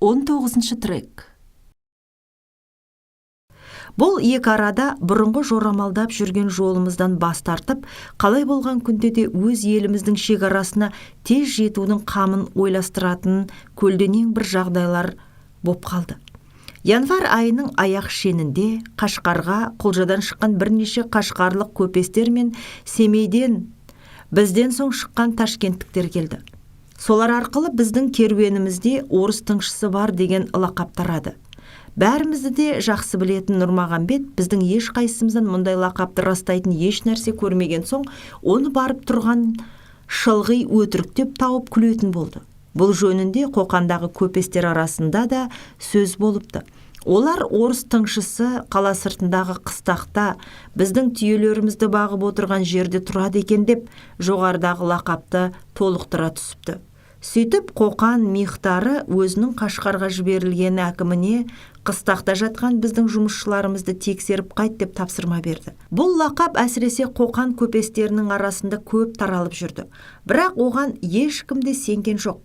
19 трек. Бұл екі арада бұрынғы жорамалдап жүрген жолымыздан бас тартып, қалай болған күнде де өз еліміздің шекарасына тез жетудің қамын ойластыратын көлденең бір жағдайлар боп қалды. Январ айының аяқ шенінде Қашқарға Құлжадан шыққан бірнеше қашқарлық көпестер мен Семейден бізден соң шыққан ташкенттіктер келді. Солар арқылы біздің керуенімізде орыс тыңшысы бар деген лақап тарады. Бәрімізді де жақсы білетін Нұрмағамбет біздің еш қайсымыздан мұндай лақапты растайтын еш нәрсе көрмеген соң, оны барып тұрған шылғи өтіріктеп тауып күлетін болды. Бұл жөнінде Қоқандағы көпестер арасында да сөз болыпты. Олар орыс тыңшысы қала сыртындағы қыстақта біздің түйелерімізді бағып отырған жерде тұрады екен деп жоғарыдағы лақапты толықтыра түсіпті. Сөйтіп Қоқан михтары өзінің Қашқарға жіберілген әкіміне қыстақта жатқан біздің жұмысшыларымызды тексеріп қайт деп тапсырма берді. Бұл лақап әсіресе Қоқан көпестерінің арасында көп таралып жүрді. Бірақ оған ешкім де сенген жоқ.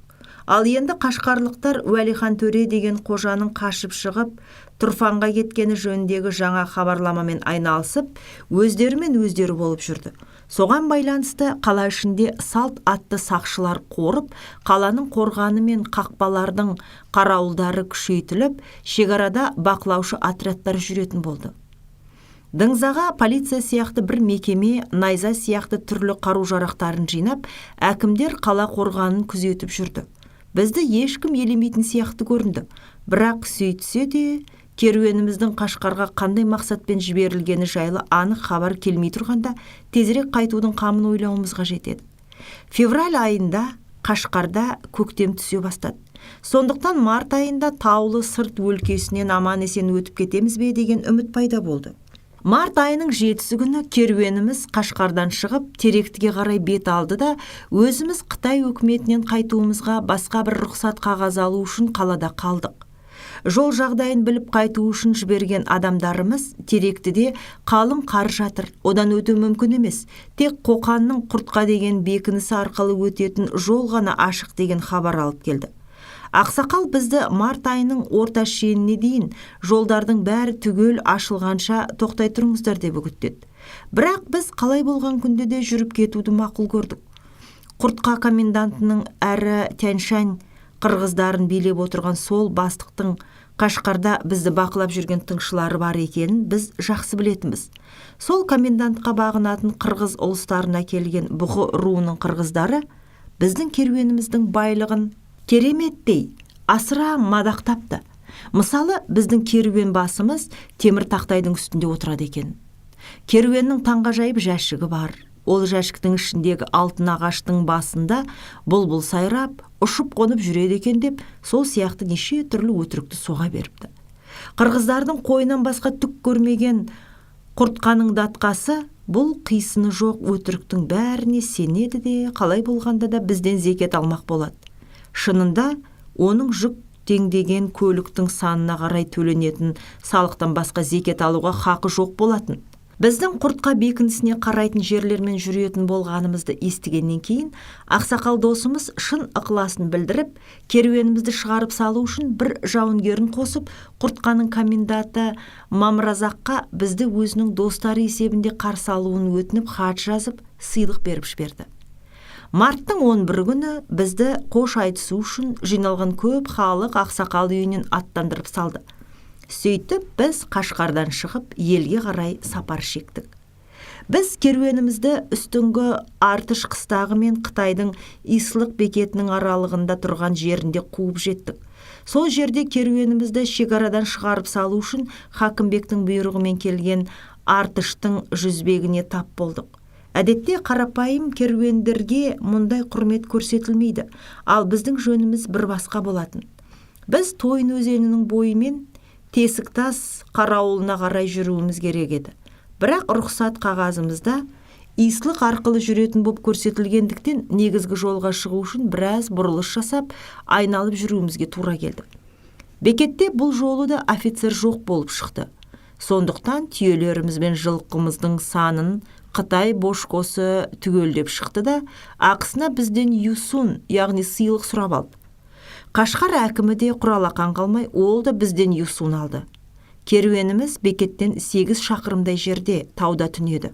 Ал енді қашқарлықтар Уәлихан төре деген қожаның қашып шығып, Тұрфанға кеткені жөніндегі жаңа хабарламамен айналысып, өздерімен өздері болып жүрді. Соған байланысты қала ішінде салт атты сақшылар қорып, қаланың қорғаны мен қақпалардың қарауылдары күшейтіліп, шекарада бақылаушы отрядтар жүретін болды. Дыңзаға полиция сияқты бір мекеме, найза сияқты түрлі қару-жарақтарын жинап, әкімдер қала қорғанын күзетіп жүрді. Бізді ешкім елемейтін сияқты көрінді. Бірақ сөйтсе де, керуеніміздің Қашқарға қандай мақсатпен жіберілгені жайлы анық хабар келмей тұрғанда, тезірек қайтудың қамын ойлауымызға жетеді. Февраль айында Қашқарда көктем түсе бастады. Сондықтан март айында таулы сырт өлкесінен аман есен өтіп кетеміз бе деген үміт пайда болды. Март айының 7-сі күні керуеніміз Қашқардан шығып, Теректіге қарай бет алды да, өзіміз Қытай өкіметінен қайтуымызға басқа бір рұқсат қағаз алу үшін қалада қалдық. Жол жағдайын біліп қайту үшін жіберген адамдарымыз Теректіде қалың қар жатыр, одан өту мүмкін емес. Тек Қоқанның Құртқа деген бекінісі арқылы өтетін жол ғана ашық деген хабар алып келді. Ақсақал бізді март айының орта шеніне дейін жолдардың бәрі түгел ашылғанша тоқтай тұрыңыздар деп үгіттеді. Бірақ біз қалай болған күнде де жүріп кетуді мақұл көрдік. Құртқа комендантының әрі Тянь-Шань қырғыздарын билеп отырған сол бастықтың Қашқарда бізді бақылап жүрген тыңшылары бар екенін біз жақсы білетінбіз. Сол комендантқа бағынатын қырғыз ұлыстарына келген Бұғы руының қырғыздары біздің керуеніміздің байлығын кереметтей асыра мадақтапты. Мысалы, біздің керуен басымыз темір тақтайдың үстінде отырады екен. Керуеннің таңғажайып жәшігі бар. Ол жәшіктің ішіндегі алтын ағаштың басында бұлбұл сайрап, ұшып қонып жүреді екен деп, сол сияқты неше түрлі өтірікті соға беріпті. Қырғыздардың қойынан басқа түк көрмеген Құртқаның датқасы бұл қисыны жоқ өтіріктің бәріне сенеді де, қалай болғанда да бізден зекет алмақ болады. Шынында, оның жүк теңдеген көліктің санына қарай төленетін салықтан басқа зекет алуға хақы жоқ болатын. Біздің Құртқа бекінісіне қарайтын жерлермен жүретін болғанымызды естігеннен кейін, ақсақал досымыз шын ықыласын білдіріп, керуенімізді шығарып салу үшін бір жауынгерін қосып, Құртқаның коменданты Мамыразаққа бізді өзінің достары есебінде қарсы алуын өтініп хат жазып, сыйлық беріп жіберді. Марттың 11 күні бізді қош айтысу үшін жиналған көп халық ақсақал үйінен аттандырып салды. Сөйтіп, біз Қашқардан шығып, елге қарай сапар шектік. Біз керуенімізді үстіңгі Артыш қыстағы мен Қытайдың Ислық бекетінің аралығында тұрған жерінде қуып жеттік. Сол жерде керуенімізді шекарадан шығарып салу үшін Хакімбектің бұйрығымен келген Артыштың жүзбегіне тап болдық. Әдетте қарапайым керуендерге мұндай құрмет көрсетілмейді, ал біздің жөніміз бір басқа болатын. Біз Тойын өзенінің бойымен Тесіктас қарауылына қарай жүруіміз керек еді. Бірақ рұқсат қағазымызда Ислық арқылы жүретін боп көрсетілгендіктен негізгі жолға шығу үшін біраз бұрылыс жасап, айналып жүруімізге тура келді. Бекетте бұл жолы да офицер жоқ болып шықты. Сондықтан түйелеріміз бен жылқымыздың санын Қытай бошкосы түгелдеп шықты да, ақысына бізден юсун, яғни сыйлық сұрап алды. Қашқар әкімі де құралақан қалмай, ол да бізден юсуын алды. Керуеніміз бекеттен 8 шақырымдай жерде тауда түнеді.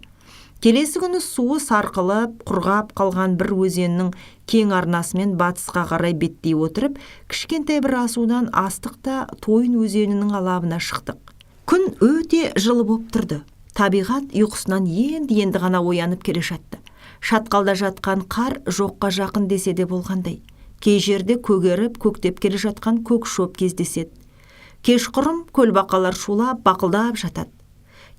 Келесі күні суы сарқылып, құрғап қалған бір өзеннің кең арнасымен батысқа қарай беттей отырып, кішкентай бір асудан астық та Тойын өзенінің алабына шықтық. Күн өте жылы боп тұрды. Табиғат ұйқысынан енді ғана оянып келе жатты. Шатқалда жатқан қар жоққа жақын десе де болғандай. Кей жерде көгеріп, көктеп келе жатқан көк шөп кездеседі. Кешқұрым көлбақалар шулап, бақылдап жатады.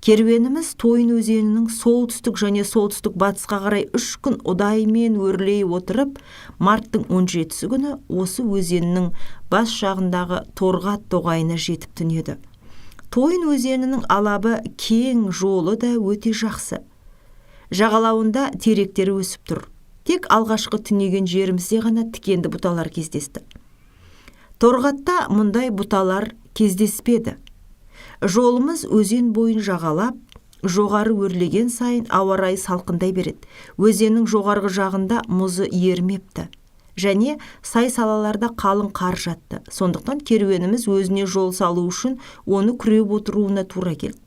Керуеніміз Тойын өзенінің солтүстік және солтүстік батысқа қарай 3 күн ұдайымен өрлей отырып, марттың 17-сі күні осы өзеннің бас жағындағы Торғат тоғайына жетіп түнеді. Тойын өзенінің алабы кең, жолы да өте жақсы. Жағалауында теректері өсіп тұр. Тек алғашқы түнеген жерімізде ғана тікенді бұталар кездесті. Торғатта мұндай бұталар кездеспеді. Жолымыз өзен бойын жағалап, жоғары өрлеген сайын ауа райы салқындай береді. Өзеннің жоғарғы жағында мұзы ерімепті. Және сай-салаларда қалың қар жатты. Сондықтан керуеніміз өзіне жол салу үшін оны күреп отыруына тура келді.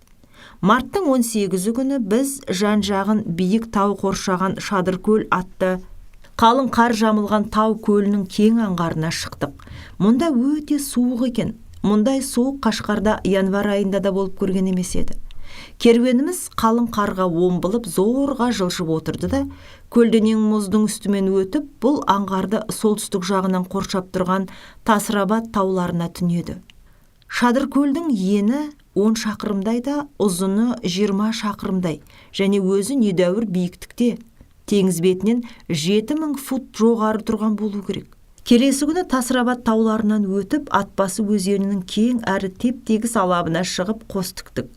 Марттың 18-і күні біз жан-жағын биік тау қоршаған Шадыркөл атты қалың қар жамылған тау көлінің кең аңғарына шықтық. Мұнда өте суық екен. Мұндай суық Қашқарда январ айында да болып көрген емес еді. Керуеніміз қалың қарға омбылып зорға жылжып отырды да, көлденең мұздың үстімен өтіп, бұл аңғарды солтүстік жағынан қоршап тұрған Тасырабат тауларына түнеді. Шадыркөлдің ені 10 шақырымдай да, ұзыны 20 шақырымдай, және өзі недәуір биіктікте. Теңіз бетінен 7000 фут жоғары тұрған болу керек. Келесі күні Тасырабат тауларынан өтіп, Атбасы өзенінің кең әрі теп-тегіс алабына шығып қос тіктік.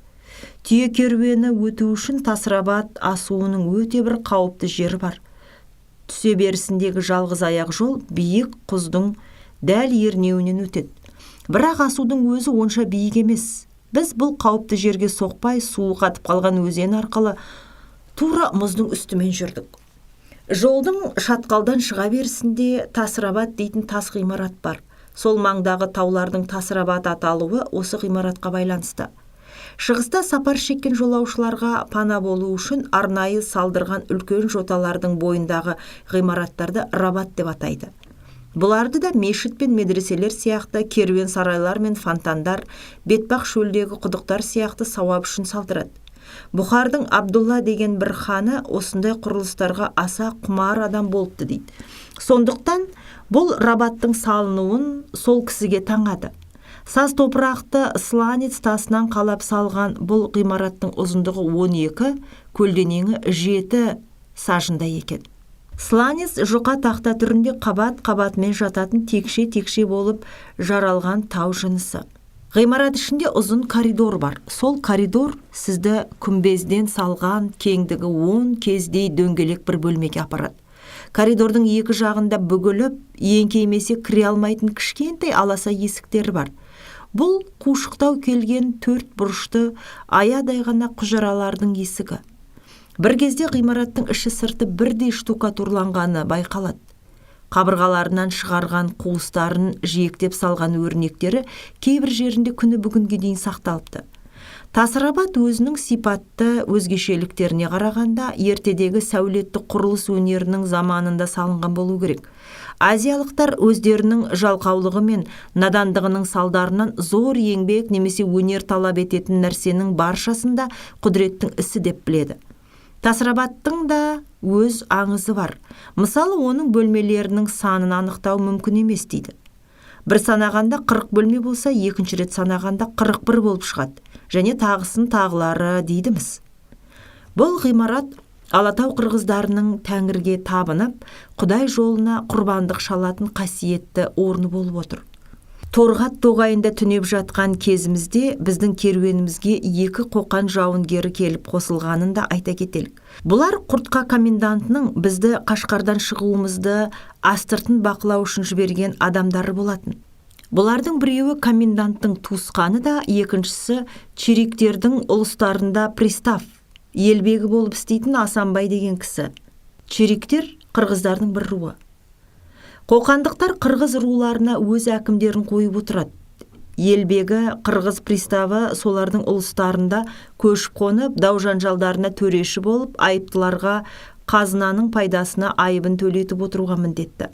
Түйе керуені өту үшін Тасырабат асуының өте бір қауіпті жері бар. Түсе берісіндегі жалғыз аяқ жол биік құздың дәл ернеуінен өтеді. Бірақ асудың өзі онша биік емес. Біз бұл қауіпті жерге соқпай, суы қатып қалған өзен арқылы тура мұздың үстімен жүрдік. Жолдың шатқалдан шыға берісінде Тасырабат дейтін тас ғимарат бар. Сол маңдағы таулардың Тасырабат аталуы осы ғимаратқа байланысты. Шығыста сапар шеккен жолаушыларға пана болу үшін арнайы салдырған үлкен жоталардың бойындағы ғимараттарды рабат деп атайды. Бұларды да мешіт пен медреселер сияқты керуен сарайлар мен фонтандар, бетпақ шөлдегі құдықтар сияқты сауап үшін салдырады. Бұхардың Абдулла деген бір ханы осындай құрылыстарға аса құмар адам болыпты дейді. Сондықтан бұл рабаттың салынуын сол кісіге таңады. Саз топырақты сланец тасынан қалап салған бұл ғимараттың ұзындығы 12, көлденеңі 7 сажында екен. Сланец жұқа тақта түрінде қабат-қабатымен жататын текше-текше болып жаралған тау жынысы. Ғимарат ішінде ұзын коридор бар. Сол коридор сізді күмбезден салған кеңдігі 10 кездей дөңгелек бір бөлмеге апарады. Коридордың екі жағында бүгіліп, еңкеймесе кіре алмайтын кішкентай аласа есіктері бар. Бұл қушықтау келген 4 бұрышты аядай ғана құжыралардың есігі. Бір кезде ғимараттың іші сырты бірдей штукатурланғаны байқалады. Қабырғаларынан шығарған қуыстарын жиектеп салған өрнектері кейбір жерінде күні бүгінге дейін сақталыпты. Тасырабат өзінің сипатты өзгешеліктеріне қарағанда ертедегі сәулетті құрылыс өнерінің заманында салынған болу керек. Азиялықтар өздерінің жалқаулығы мен надандығының салдарынан зор еңбек немесе өнер талап ететін нәрсенің баршасында құдіреттің ісі деп біледі. Тасырабаттың да өз аңызы бар. Мысалы, оның бөлмелерінің санын анықтау мүмкін емес дейді. Бір санағанда 40 бөлме болса, екінші рет санағанда 41 болып шығады. Және тағысын тағылары дейдіміз. Бұл ғимарат Алатау қырғыздарының тәңірге табынып, Құдай жолына құрбандық шалатын қасиетті орны болып отыр. Торғат тоғайында түнеп жатқан кезімізде біздің керуенімізге 2 қоқан жауынгері келіп қосылғанын да айта кетелік. Бұлар құртқа комендантының бізді Қашқардан шығуымызды астыртын бақылау үшін жіберген адамдары болатын. Бұлардың біреуі коменданттың туысқаны да, екіншісі чериктердің ұлыстарында пристав, елбегі болып істейтін Асанбай деген кісі. Чериктер қырғыздардың бір руы. Қоқандықтар қырғыз руларына өз әкімдерін қойып отырады. Елбегі, қырғыз приставы солардың ұлыстарында көшіп қонып, дау-жанжалдарына төреші болып, айыптыларға қазынаның пайдасына айыбын төлетіп отыруға міндетті.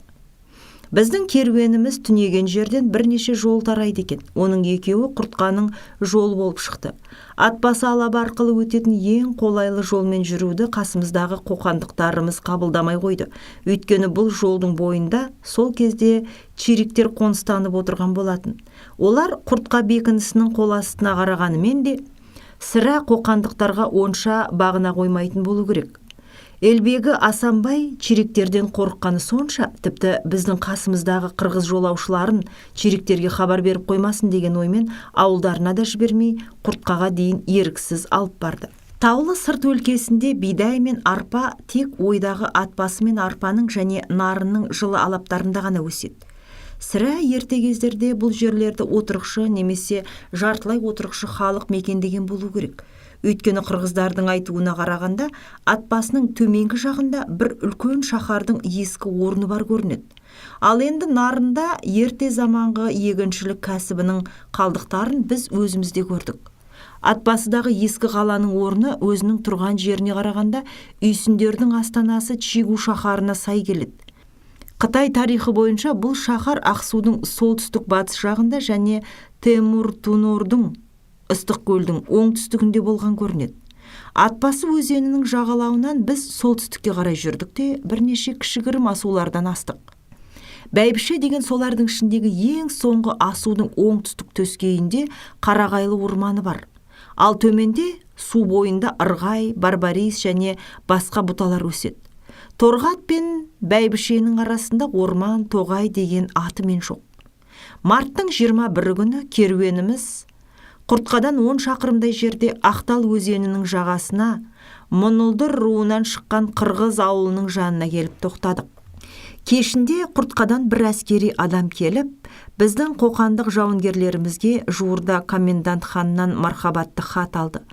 Біздің керуеніміз түнеген жерден бірнеше жол тарайды екен. Оның екеуі құртқаның жол болып шықты. Атбасы алабы арқылы өтетін ең қолайлы жолмен жүруді қасымыздағы қоқандықтарымыз қабылдамай қойды. Өйткені бұл жолдың бойында сол кезде чириктер қоныстанып отырған болатын. Олар құртқа бекінісінің қол астына қарағанымен де сірә қоқандықтарға онша бағына қоймайтын болу керек. Елбегі Асанбай чириктерден қорыққаны сонша, тіпті біздің қасымыздағы қырғыз жолаушыларын чириктерге хабар беріп қоймасын деген оймен ауылдарына да жібермей құртқаға дейін еріксіз алып барды. Таулы сырт өлкесінде бидай мен арпа тек ойдағы атбасы мен арпаның және нарынның жылы алаптарында ғана өседі. Сірә ерте кездерде бұл жерлерді отырықшы немесе жартылай отырықшы халық мекендеген болу керек. Өйткені қырғыздардың айтуына қарағанда, атбасының төменгі жағында бір үлкен шаһардың ескі орны бар көрінеді. Ал енді нарында ерте заманғы егіншілік кәсібінің қалдықтарын біз өзімізде көрдік. Атбасыдағы ескі қаланың орны өзінің тұрған жеріне қарағанда үйсіндердің астанасы Чигу шаһарына сай келеді. Қытай тарихы бойынша бұл шаһар Ақсудың солтүстік батыс жағында және Темур-Тунордың ыстық көлдің оңтүстігінде болған көрінеді. Атбасы өзенінің жағалауынан біз солтүстікке қарай жүрдік те бірнеше кішігірім асулардан астық. Бәйбіше деген солардың ішіндегі ең соңғы асудың оңтүстік төскейінде Қарағайлы орманы бар. Ал төменде су бойында ырғай, барбарис және басқа бұталар өседі. Торғат пен бәйбішенің арасында орман тоғай деген атымен жоқ. Марттың 21 күні керуеніміз Құртқадан 10 шақырымдай жерде Ақтал өзенінің жағасына Мұнылдыр руынан шыққан қырғыз ауылының жанына келіп тоқтадық. Кешінде Құртқадан бір әскери адам келіп, біздің қоқандық жауынгерлерімізге жуырда комендант ханнан мархабатты хат алды.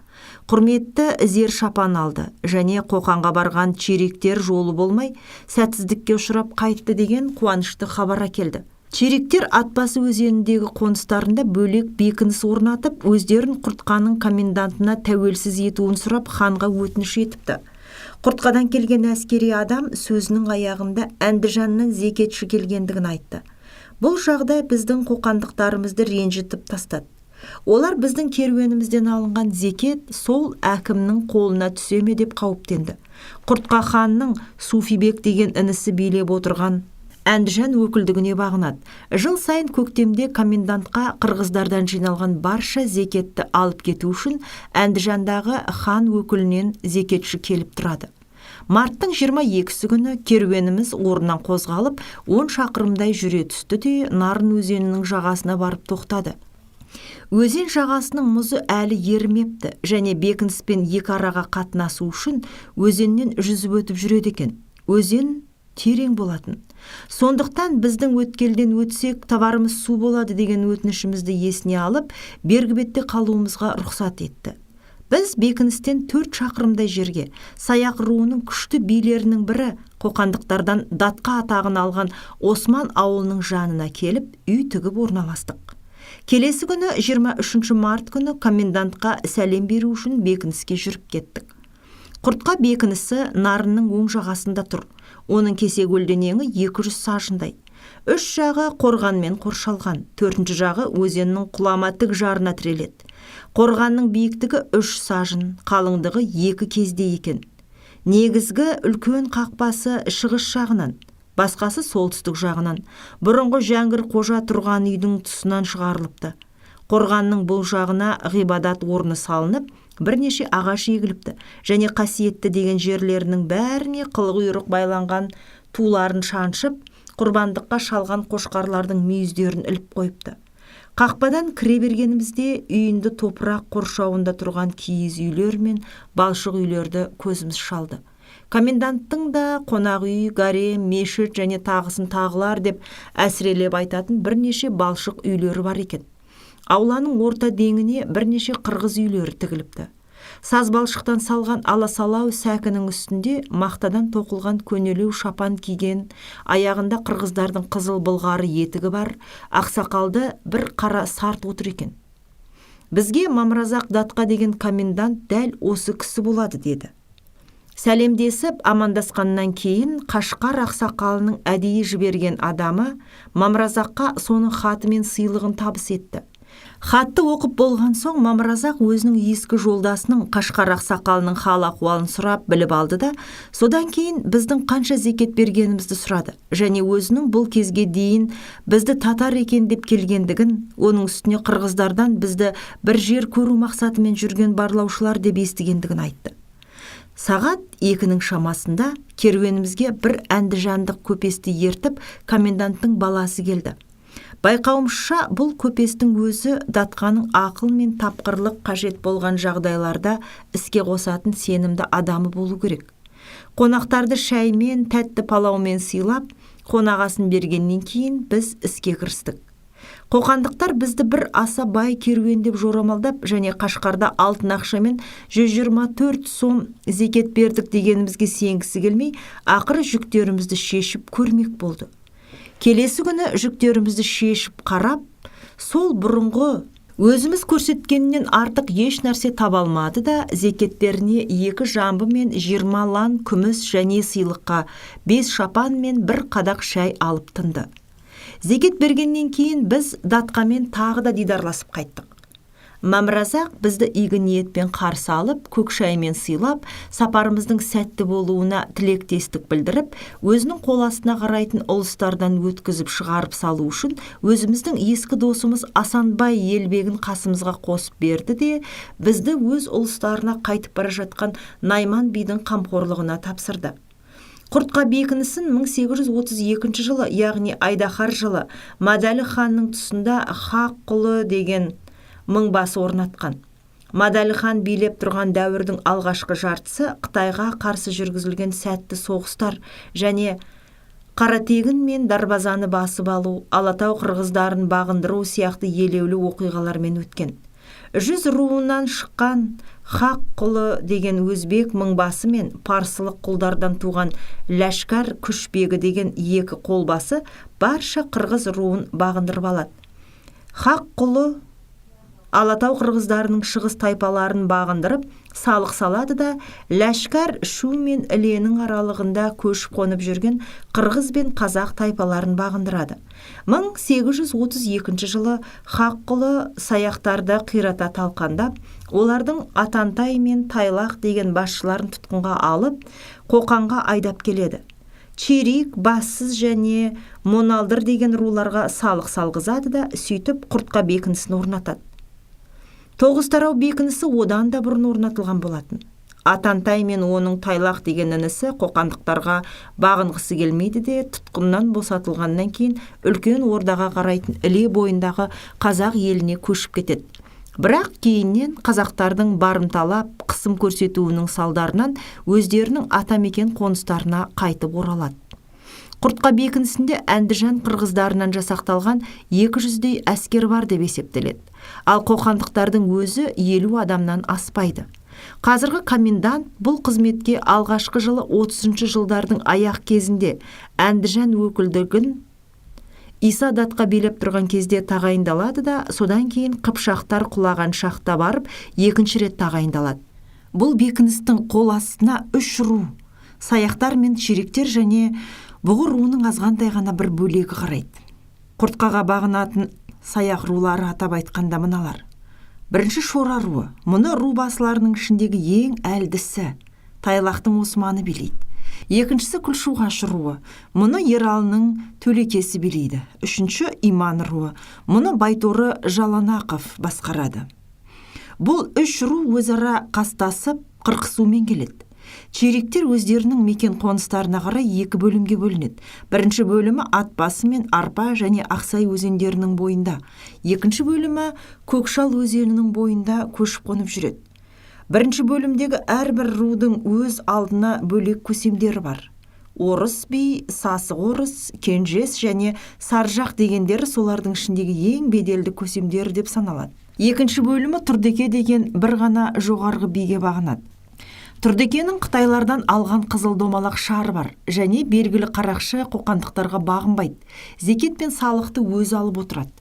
Құрметті зер шапан алды және Қоқанға барған чиректер жолы болмай, сәтсіздікке ұшырап қайтты деген қуанышты хабар әкелді. Чиректер Атбасы өзеніндегі қоныстарында бөлек бекініс орнатып, өздерін Құртқаның комендантына тәуелсіз етуін сұрап ханға өтініш етіпті. Құртқадан келген әскери адам сөзінің аяғында Әндіжаннан зекетші келгендігін айтты. Бұл жағдай біздің қоқандықтарымызды ренжітіп тастады. Олар біздің керуенімізден алынған зекет сол әкімнің қолына түсе ме деп қауіптенді. Құртқа ханның Суфибек деген інісі билеп отырған Әндіжан өкілдігіне бағынады. Жыл сайын көктемде комендантқа қырғыздардан жиналған барша зекетті алып кету үшін Әндіжандағы хан өкілінен зекетші келіп тұрады. Марттың 22-сі күні керуеніміз орнынан қозғалып, 10 шақырымдай жүре түсті де Нарын өзенінің жағасына барып тоқтады. Өзен жағасының мұзы әлі ерімепті және бекініспен екі араға қатынасу үшін өзеннен жүзіп өтіп жүреді екен. Өзен терең болатын. Сондықтан біздің өткелден өтсек, табарымыз су болады деген өтінішімізді есіне алып, бергі бетте қалуымызға рұқсат етті. Біз бекіністен 4 шақырымдай жерге Саяқ руының күшті билерінің бірі қоқандықтардан датқа атағын алған Осман ауылының жанына келіп, үй тігіп орналастық. Келесі күні 23 март күні комендантқа сәлем беру үшін бекініске жүріп кеттік. Құртқа бекінісі Нарынның оң жағасында тұр. Оның кесекөлден ені 200 сажындай. 3 жағы қорғанмен қоршалған, 4-ші жағы өзеннің құлама тік жарына тіреледі. Қорғанның биіктігі 3 сажын, қалыңдығы 2 кезде екен. Негізгі үлкен қақпасы шығыс жағынан, басқасы солтүстік жағынан. Бұрынғы Жәңгір қожа тұрған үйдің тұсынан шығарылыпты. Қорғанның бұл жағына ғибадат орны салынып, бірнеше ағаш егіліпті және қасиетті деген жерлерінің бәріне қыл-құйрық байланған туларын шаншып, құрбандыққа шалған қошқарлардың мүйіздерін іліп қойыпты. Қақпадан кіре бергенімізде үйінді топырақ қоршауында тұрған киіз үйлер мен балшық үйлерді көзіміз шалды. Коменданттың да қонақ үй, гарем, мешіт және тағысын тағылар деп әсірелеп айтатын бірнеше балшық үйлері бар екен. Ауланың орта деңіне бірнеше қырғыз үйлері тігіліпті. Саз балшықтан салған аласалау сәкінің үстінде мақтадан тоқылған көнелеу шапан киген, аяғында қырғыздардың қызыл былғары етігі бар, ақсақалды бір қара сарт отыр екен. Бізге Мамыразақ датқа деген комендант дәл осы кісі болады деді. Сәлемдесіп амандасқаннан кейін Қашқар ақсақалының әдейі жіберген адамы Мамыразаққа соның хаты мен сыйлығын табыс етті. Хатты оқып болған соң Мамыразақ өзінің ескі жолдасының Қашқар ақсақалының хал-ахуалын сұрап біліп алды да, содан кейін біздің қанша зекет бергенімізді сұрады, және өзінің бұл кезге дейін бізді татар екен деп келгендігін, оның үстіне қырғыздардан бізді бір жер көру мақсатымен жүрген барлаушылар деп естігендігін айтты. Сағат 2-нің шамасында керуенімізге бір әндіжандық көпесті ертіп коменданттың баласы келді. Байқауымша, бұл көпестің өзі датқаның ақыл мен тапқырлық қажет болған жағдайларда іске қосатын сенімді адамы болу керек. Қонақтарды шаймен, тәтті палаумен сыйлап, қонағасын бергеннен кейін біз іске кірістік. Қоқандықтар бізді бір аса бай керуен деп жорамалдап, және Қашқарда алтын ақшамен 124 сом зекет бердік дегенімізге сенгісі келмей, ақыры жүктерімізді шешіп көрмек болды. Келесі күні жүктерімізді шешіп қарап, сол бұрынғы өзіміз көрсеткеннен артық еш нәрсе таба алмады да, зекеттеріне 2 жамбы мен 20 лан күміс және сыйлыққа 5 шапан мен 1 қадақ шай алып тынды. Зекет бергеннен кейін біз датқамен тағы да дидарласып қайттық. Мамыразақ бізді игі ниетпен қарсы алып, көк шаймен сыйлап, сапарымыздың сәтті болуына тілектестік білдіріп, өзінің қол астына қарайтын ұлыстардан өткізіп шығарып салу үшін өзіміздің ескі досымыз Асанбай Елбегін қасымызға қосып берді де, бізді өз ұлыстарына қайтып бара жатқан Найман бидің қамқорлығына тапсырды. Құртқа бекінісін 1832 жылы, яғни Айдахар жылы, Мадәлі ханның тұсында Хақ құлы деген мыңбасы орнатқан. Мадәлі хан билеп тұрған дәуірдің алғашқы жартысы Қытайға қарсы жүргізілген сәтті соғыстар және Қаратегін мен Дарбазаны басып алу, Алатау қырғыздарын бағындыру сияқты елеулі оқиғалармен өткен. 100 руынан шыққан Хақ құлы деген өзбек мыңбасы мен парсылық құлдардан туған Ләшкар күшбегі деген 2 қолбасы барша қырғыз руын бағындырып алады. Хақ құлы Алатау қырғыздарының шығыс тайпаларын бағындырып, салық салады да, Ләшкар Шу мен Іленің аралығында көшіп қонып жүрген қырғыз бен қазақ тайпаларын бағындырады. 1832 жылы Хақ құлы саяқтарды қирата талқандап, олардың Атантай мен Тайлақ деген басшыларын тұтқынға алып, Қоқанға айдап келеді. Черик, Бассыз және Моналдыр деген руларға салық салғызады да, сөйтіп Құртқа бекінісін орнатады. Тоғызтарау бекінісі одан да бұрын орнатылған болатын. Атантай мен оның Тайлақ деген інісі қоқандықтарға бағынғысы келмейді де, тұтқыннан босатылғаннан кейін үлкен ордаға қарайтын Іле бойындағы қазақ еліне көшіп кетеді. Бірақ кейіннен қазақтардың барымталап, қысым көрсетуінің салдарынан өздерінің атамекен қоныстарына қайтып оралады. Құртқа бекінісінде Әндіжан қырғыздарынан жасақталған 200-дей әскер бар деп есептеледі. Ал қоқандықтардың өзі 50 адамнан аспайды. Қазіргі комендант бұл қызметке алғашқы жылы 30-шы жылдардың аяқ кезінде Әндіжан өкілдігін Иса датқа билеп тұрған кезде тағайындалады да, содан кейін Қыпшақтар құлаған шақта барып, 2-ші рет тағайындалады. Бұл бекіністің қол астына 3 ру, саяқтар мен чериктер және бұғы руының азғантай ғана бір бөлегі қарайды. Құртқаға бағынатын саяқ рулары атап айтқанда мыналар. 1-ші Шора руы, мұны ру басыларының ішіндегі ең әлдісі, Тайлақтың Османы билейді. 2-шісі Күлшуғаш руы, мұны Ералының Төлекесі билейді. 3-ші Иман руы, мұны Байторы Жаланақов басқарады. Бұл 3 ру өзара қастасып, қырқысумен келеді. Чериктер өздерінің мекен қоныстарына қарай 2 бөлімге бөлінеді. 1-ші бөлімі Атбасы мен Арпа және Ақсай өзендерінің бойында. 2-ші бөлімі Көкшал өзенінің бойында көшіп қонып жүреді. 1-ші бөлімдегі әрбір рудың өз алдына бөлек көсемдері бар. Орыс би, Сасық орыс, Кенжес және Саржақ дегендері солардың ішіндегі ең беделді көсемдері деп саналады. Екінші бөлімі Тұрдеке деген бір ғана жоғарғы биге бағынады. Тұрдекенің Қытайлардан алған қызыл домалақ шары бар, және белгілі қарақшы қоқандықтарға бағынбайды. Зекет пен салықты өзі алып отырады.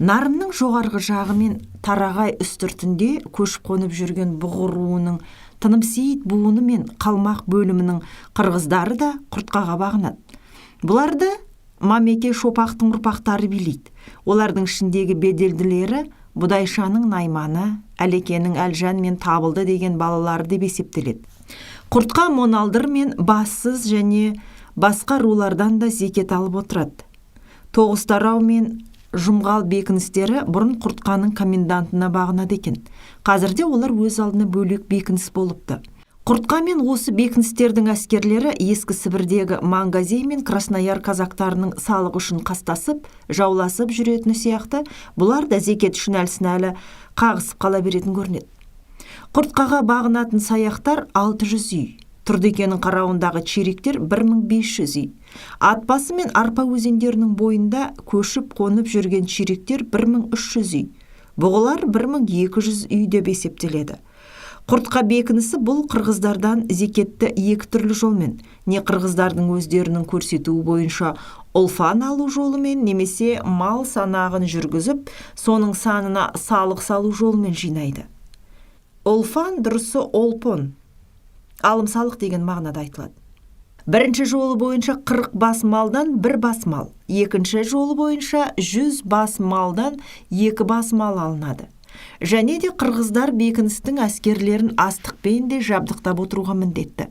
Нарынның жоғарғы жағы мен Тарағай үстіртінде көшіп қонып жүрген Бұғыр руының Тынымсейіт буыны мен Қалмақ бөлімінің қырғыздары да Құртқаға бағынады. Бұларды Мамеке Шопақтың ұрпақтары билейді. Олардың ішіндегі беделділері Бұдайшаның Найманы, Әлекенің Әлжан мен Табылды деген балалары деп есептеледі. Құртқа Моналдыр мен Бассыз және басқа рулардан да зекет алып отырады. Тоғызтарау мен Жұмғал бекіністері бұрын Құртқаның комендантына бағынады екен. Қазірде олар өз алдына бөлек бекініс болыпты. Құртқа мен осы бекіністердің әскерлері ескі Сібірдегі Мангазей мен Краснояр казактарының салық үшін қастасып, жауласып жүретіні сияқты, бұлар да зекет үшін әлсін-әлі қағысып қала беретін көрінеді. Құртқаға бағынатын саяқтар 600 үй, Тұрдекенің қарауындағы чериктер 1500 үй. Атбасы мен Арпа өзендерінің бойында көшіп қонып жүрген чериктер 1300 үй. Бұғылар 1200 үй деп есептеледі. Құртқа бекінісі бұл қырғыздардан зекетті екі түрлі жолмен, не қырғыздардың өздерінің көрсетуі бойынша ұлфан алу жолымен, немесе мал санағын жүргізіп, соның санына салық салу жолымен жинайды. Ұлфан дұрысы олпон, алым салық деген мағынада айтылады. Бірінші жолы бойынша 40 бас малдан 1 бас мал, екінші жолы бойынша 100 бас малдан 2 бас мал алынады. Және де қырғыздар бекіністің әскерлерін астықпен де жабдықтап отыруға міндетті.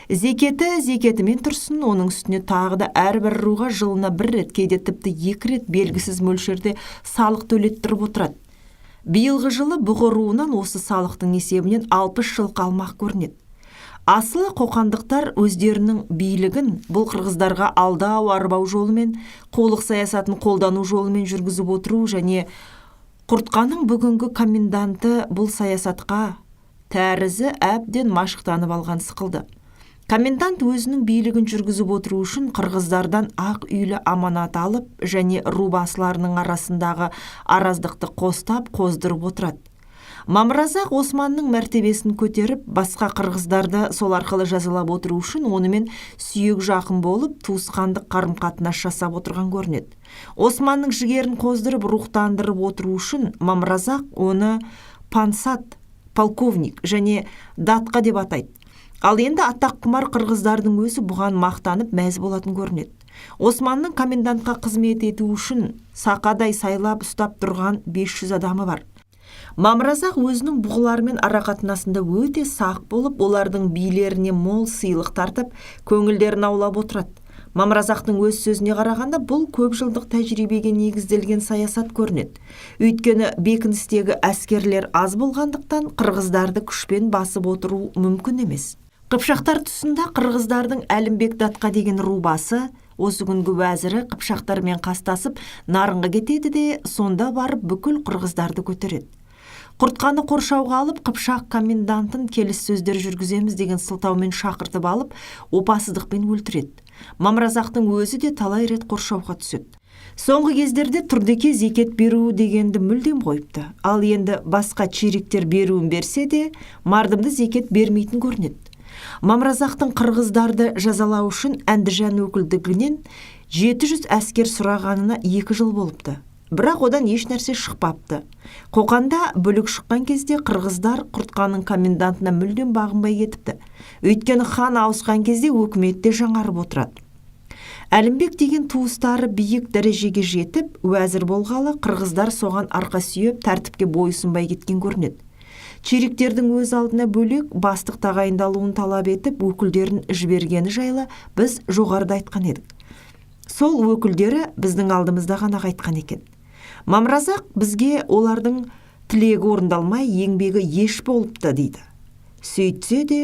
Зекетімен тұрсын, оның үстіне тағы да әрбір руға жылына 1 рет, кейде тіпті 2 рет белгісіз мөлшерде салық төлеттіріп отырады. Биылғы жылы Бұғыр руынан осы салықтың есебінен 60 жылқы алмақ көрінеді. Асылы қоқандықтар өздерінің билігін бұл қырғыздарға алдау арбау жолымен, қолық саясатын қолдану жолымен жүргізіп отыру және Құртқаның бүгінгі коменданты бұл саясатқа тәрізі әбден машықтанып алған сықылды. Комендант өзінің билігін жүргізіп отыру үшін қырғыздардан ақ үйлі аманат алып және рубасыларының арасындағы араздықты қостап қоздырып отырады. Мамыразақ Османның мәртебесін көтеріп, басқа қырғыздарды сол арқылы жазалап отыру үшін онымен сүйек жақын болып, туысқандық қарым-қатынас жасап отырған көрінеді. Османның жігерін қоздырып, рухтандырып отыру үшін Мамыразақ оны пансат, полковник және датқа деп атайды. Ал енді аттаққұмар қырғыздардың өзі бұған мақтанып мәз болатын көрінеді. Османның комендантқа қызмет ету үшін сақадай сайлап ұстап тұрған 500 адамы бар. Мамыразақ өзінің бұғылармен арақатынасында өте сақ болып, олардың билеріне мол сыйлық тартып, көңілдерін аулап отырады. Мамыразақтың өз сөзіне қарағанда бұл көп жылдық тәжірибеге негізделген саясат көрінеді. Өйткені бекіністегі әскерлер аз болғандықтан қырғыздарды күшпен басып отыру мүмкін емес. Қыпшақтар тұсында қырғыздардың Әлімбек датқа деген рубасы, осы күнгі уәзірі қыпшақтармен қастасып нарынға кетеді де, сонда барып бүкіл қырғыздарды көтереді. Құртқаны қоршауға алып, Қыпшақ комендантын келіссөздер жүргіземіз деген сылтаумен шақыртып алып, опасыздықпен өлтіреді. Мамыразақтың өзі де талай рет қоршауға түседі. Соңғы кездерде Тұрдеке зекет беру дегенді мүлдем қойыпты. Ал енді басқа чериктер беруін берсе де, мардымды зекет бермейтін көрінеді. Мамыразақтың қырғыздарды жазалау үшін Әндіжан өкілдігінен 700 әскер сұрағанына 2 жыл болыпты. Бірақ одан еш нәрсе шықпапты. Қоқанда бүлік шыққан кезде қырғыздар Құртқаның комендантына мүлдем бағынбай кетіпті. Өйткені хан ауысқан кезде өкіметте жаңарып отырады. Әлімбек деген туыстары биік дәрежеге жетіп, уәзір болғалы қырғыздар соған арқа сүйеп, тәртіпке бойұсынбай кеткен көрінеді. Чериктердің өз алдына бөлек бастық тағайындалуын талап етіп, өкілдерін жібергені жайлы біз жоғарыда айтқан едік. Сол өкілдері біздің алдымызда ғана айтқан екен. Мамыразақ бізге олардың тілегі орындалмай еңбегі еш болыпты дейді. Сөйтсе де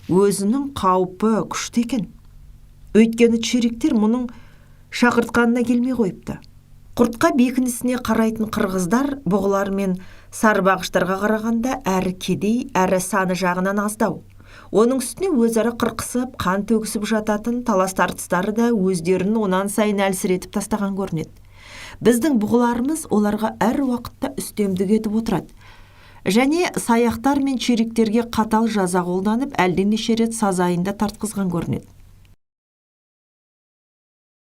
өзінің қаупі күшті екен. Өйткені чериктер мұның шақыртқанына келмей қойыпты. Құртқа бекінісіне қарайтын қырғыздар бұғылар мен сарбағыштарға қарағанда әрі кедей, әрі саны жағынан аздау. Оның үстіне өзара қырқысып, қан төгісіп жататын талас тартыстары да өздерін онан сайын әлсіретіп тастаған көрінеді. Біздің бұғыларымыз оларға әр уақытта үстемдік етіп отырады. Және саяқтар мен чериктерге қатал жаза қолданып, әлденеше рет сазайында тартқызған көрінеді.